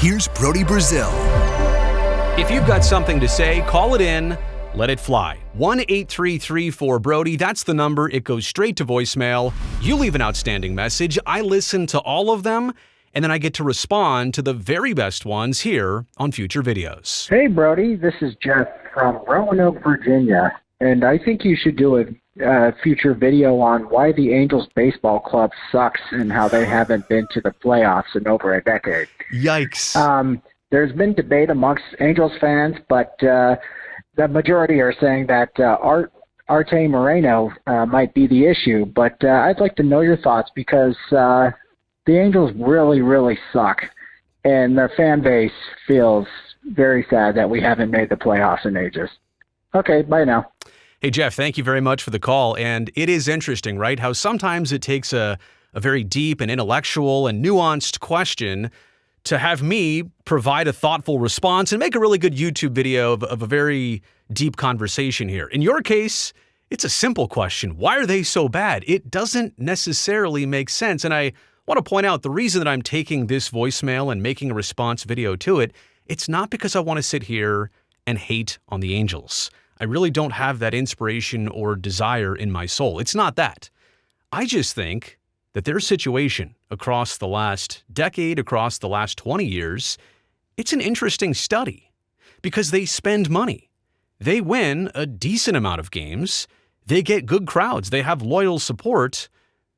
Here's Brody Brazil. If you've got something to say, call it in. Let it fly. 1-833-4-BRODY. That's the number. It goes straight to voicemail. You leave an outstanding message. I listen to all of them, and then I get to respond to the very best ones here on future videos. Hey, Brody. This is Jeff from Roanoke, Virginia. And I think you should do a future video on why the Angels baseball club sucks and how they haven't been to the playoffs in over a decade. Yikes. There's been debate amongst Angels fans, but the majority are saying that Arte Moreno might be the issue. But I'd like to know your thoughts because the Angels really, really suck. And their fan base feels very sad that we haven't made the playoffs in ages. Okay, bye now. Hey, Jeff, thank you very much for the call. And it is interesting, right? How sometimes it takes a very deep and intellectual and nuanced question to have me provide a thoughtful response and make a really good YouTube video of a very deep conversation here. In your case, it's a simple question. Why are they so bad? It doesn't necessarily make sense. And I want to point out the reason that I'm taking this voicemail and making a response video to it, it's not because I want to sit here and hate on the Angels. I really don't have that inspiration or desire in my soul. It's not that. I just think that their situation across the last decade, across the last 20 years, it's an interesting study because they spend money. They win a decent amount of games. They get good crowds. They have loyal support.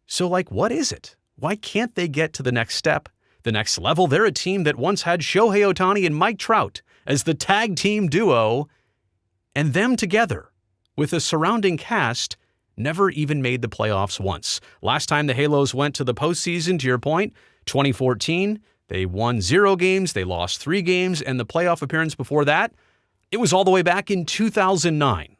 So, what is it? Why can't they get to the next step, the next level? They're a team that once had Shohei Ohtani and Mike Trout as the tag team duo, and them together with a surrounding cast never even made the playoffs once. Last time the Halos went to the postseason, to your point, 2014, they won 0 games, they lost 3 games, and the playoff appearance before that, it was all the way back in 2009.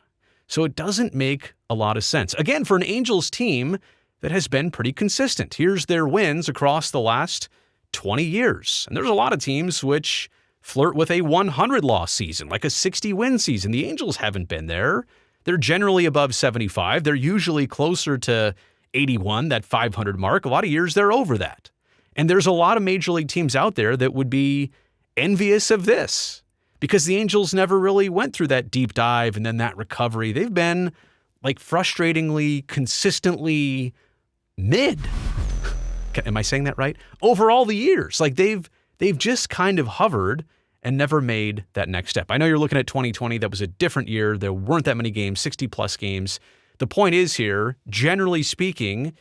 So it doesn't make a lot of sense. Again, for an Angels team that has been pretty consistent. Here's their wins across the last 20 years. And there's a lot of teams which flirt with a 100-loss season, like a 60-win season. The Angels haven't been there. They're generally above 75. They're usually closer to 81, that 500 mark. A lot of years they're over that. And there's a lot of major league teams out there that would be envious of this because the Angels never really went through that deep dive and then that recovery. They've been frustratingly, consistently mid. Am I saying that right? Over all the years. They've just kind of hovered and never made that next step. I know you're looking at 2020. That was a different year. There weren't that many games, 60-plus games. The point is here, generally speaking,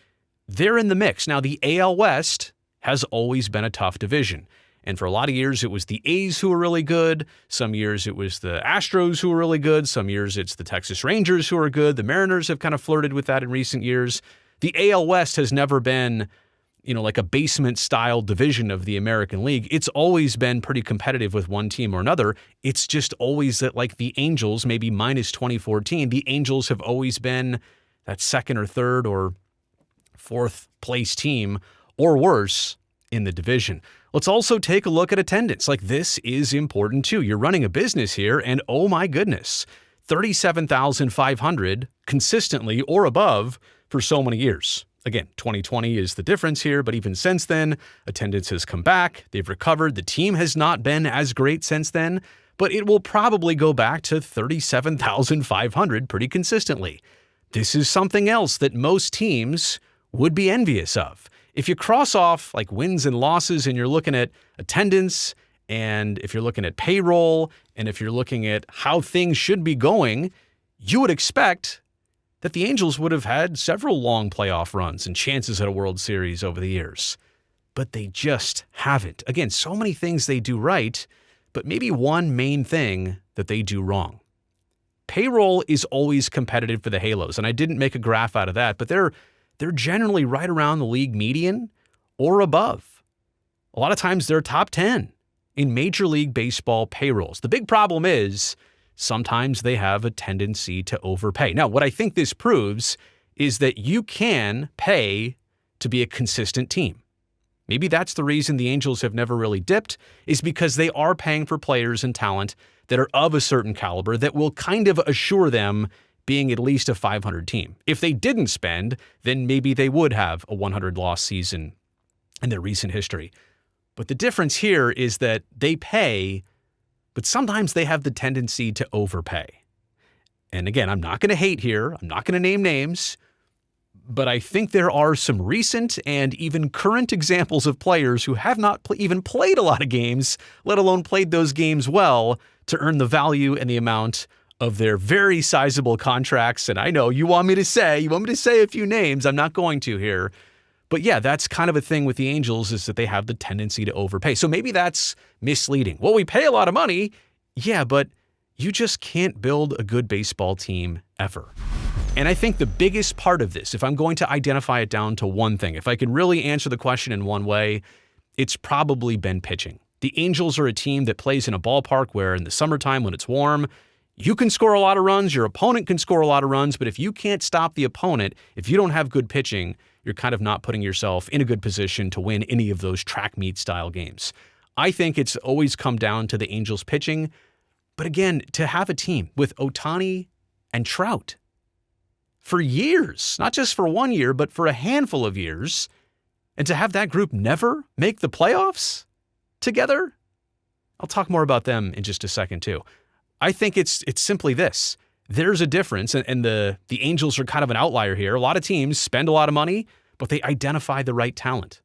they're in the mix. Now, the AL West has always been a tough division. And for a lot of years, it was the A's who were really good. Some years it was the Astros who were really good. Some years it's the Texas Rangers who are good. The Mariners have kind of flirted with that in recent years. The AL West has never been like a basement-style division of the American League. It's always been pretty competitive with one team or another. It's just always that, the Angels, maybe minus 2014, the Angels have always been that second or third or fourth place team or worse in the division. Let's also take a look at attendance. This is important too. You're running a business here, and oh my goodness, 37,500 consistently or above for so many years. Again, 2020 is the difference here, but even since then, attendance has come back. They've recovered. The team has not been as great since then, but it will probably go back to 37,500 pretty consistently. This is something else that most teams would be envious of. If you cross off wins and losses and you're looking at attendance, and if you're looking at payroll, and if you're looking at how things should be going, you would expect that the Angels would have had several long playoff runs and chances at a World Series over the years. But they just haven't. Again, so many things they do right, but maybe one main thing that they do wrong. Payroll is always competitive for the Halos, and I didn't make a graph out of that, but they're generally right around the league median or above. A lot of times they're top 10 in Major League Baseball payrolls. The big problem is sometimes they have a tendency to overpay. Now, what I think this proves is that you can pay to be a consistent team. Maybe that's the reason the Angels have never really dipped, is because they are paying for players and talent that are of a certain caliber that will kind of assure them being at least a 500 team. If they didn't spend, then maybe they would have a 100-loss season in their recent history. But the difference here is that they pay, but sometimes they have the tendency to overpay. And again, I'm not going to hate here. I'm not going to name names. But I think there are some recent and even current examples of players who have not even played a lot of games, let alone played those games well, to earn the value and the amount of their very sizable contracts. And I know you want me to say a few names. I'm not going to here. But yeah, that's kind of a thing with the Angels, is that they have the tendency to overpay. So maybe that's misleading. Well, we pay a lot of money. Yeah, but you just can't build a good baseball team ever. And I think the biggest part of this, if I'm going to identify it down to one thing, if I can really answer the question in one way, it's probably been pitching. The Angels are a team that plays in a ballpark where in the summertime when it's warm, you can score a lot of runs, your opponent can score a lot of runs, but if you can't stop the opponent, if you don't have good pitching, you're kind of not putting yourself in a good position to win any of those track meet style games. I think it's always come down to the Angels pitching. But again, to have a team with Ohtani and Trout for years, not just for 1 year, but for a handful of years, and to have that group never make the playoffs together, I'll talk more about them in just a second too. I think it's simply this. There's a difference, and the Angels are kind of an outlier here. A lot of teams spend a lot of money, but they identify the right talent.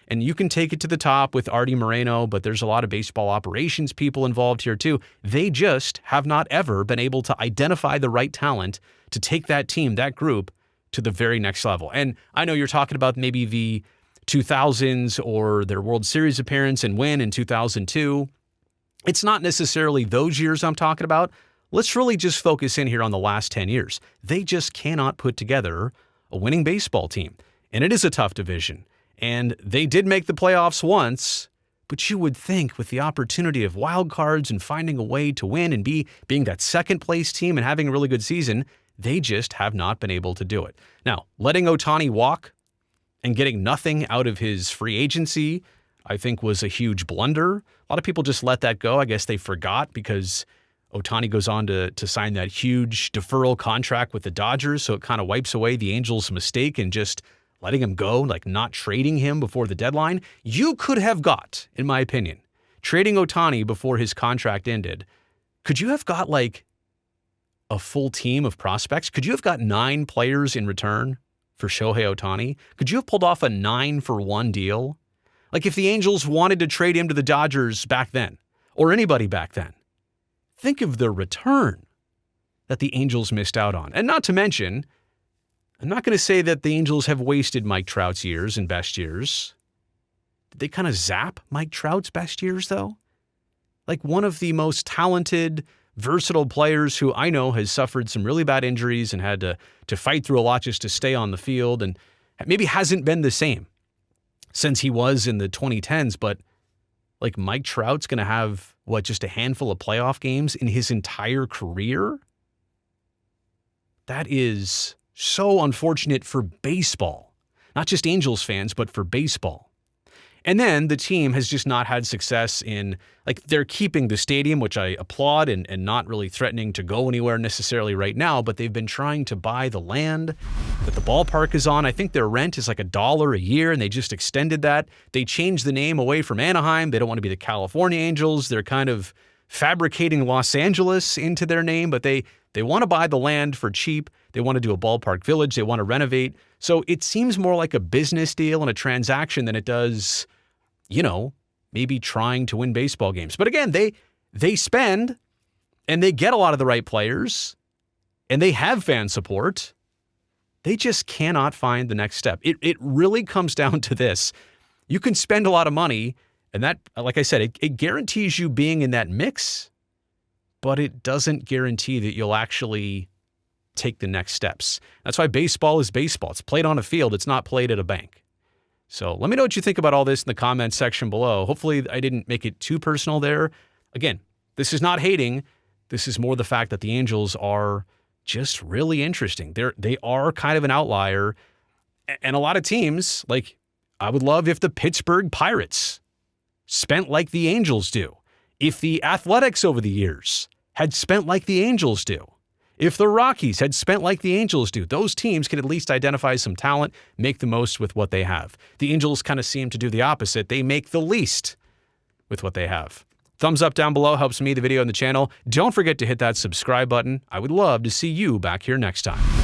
And you can take it to the top with Artie Moreno, but there's a lot of baseball operations people involved here too. They just have not ever been able to identify the right talent to take that team, that group, to the very next level. And I know you're talking about maybe the 2000s or their World Series appearance and win in 2002. It's not necessarily those years I'm talking about. Let's really just focus in here on the last 10 years. They just cannot put together a winning baseball team. And it is a tough division. And they did make the playoffs once, but you would think with the opportunity of wild cards and finding a way to win and being that second place team and having a really good season, they just have not been able to do it. Now, letting Ohtani walk and getting nothing out of his free agency, I think was a huge blunder. A lot of people just let that go. I guess they forgot because Ohtani goes on to sign that huge deferral contract with the Dodgers, so it kind of wipes away the Angels' mistake and just letting him go, like not trading him before the deadline. You could have got, in my opinion, trading Ohtani before his contract ended. Could you have got like a full team of prospects? Could you have got 9 players in return for Shohei Ohtani? Could you have pulled off a 9-for-1 deal? Like if the Angels wanted to trade him to the Dodgers back then, or anybody back then, think of the return that the Angels missed out on. And not to mention, I'm not going to say that the Angels have wasted Mike Trout's years and best years. Did they kind of zap Mike Trout's best years, though? Like one of the most talented, versatile players who I know has suffered some really bad injuries and had to fight through a lot just to stay on the field and maybe hasn't been the same since he was in the 2010s. But like Mike Trout's going to have, just a handful of playoff games in his entire career? That is so unfortunate for baseball. Not just Angels fans, but for baseball. And then the team has just not had success in, they're keeping the stadium, which I applaud, and not really threatening to go anywhere necessarily right now, but they've been trying to buy the land that the ballpark is on. I think their rent is like $1 a year, and they just extended that. They changed the name away from Anaheim. They don't want to be the California Angels. They're kind of fabricating Los Angeles into their name, but they want to buy the land for cheap. They want to do a ballpark village. They want to renovate. So it seems more like a business deal and a transaction than it does, maybe trying to win baseball games. But again, they spend and they get a lot of the right players and they have fan support. They just cannot find the next step. It really comes down to this. You can spend a lot of money, and that, like I said, it guarantees you being in that mix, but it doesn't guarantee that you'll actually take the next steps. That's why baseball is baseball. It's played on a field. It's not played at a bank. So let me know what you think about all this in the comments section below. Hopefully I didn't make it too personal there. Again, this is not hating. This is more the fact that the Angels are just really interesting. They are kind of an outlier. And a lot of teams, I would love if the Pittsburgh Pirates spent like the Angels do. If the Athletics over the years had spent like the Angels do. If the Rockies had spent like the Angels do, those teams can at least identify some talent, make the most with what they have. The Angels kind of seem to do the opposite. They make the least with what they have. Thumbs up down below helps me, the video, and the channel. Don't forget to hit that subscribe button. I would love to see you back here next time.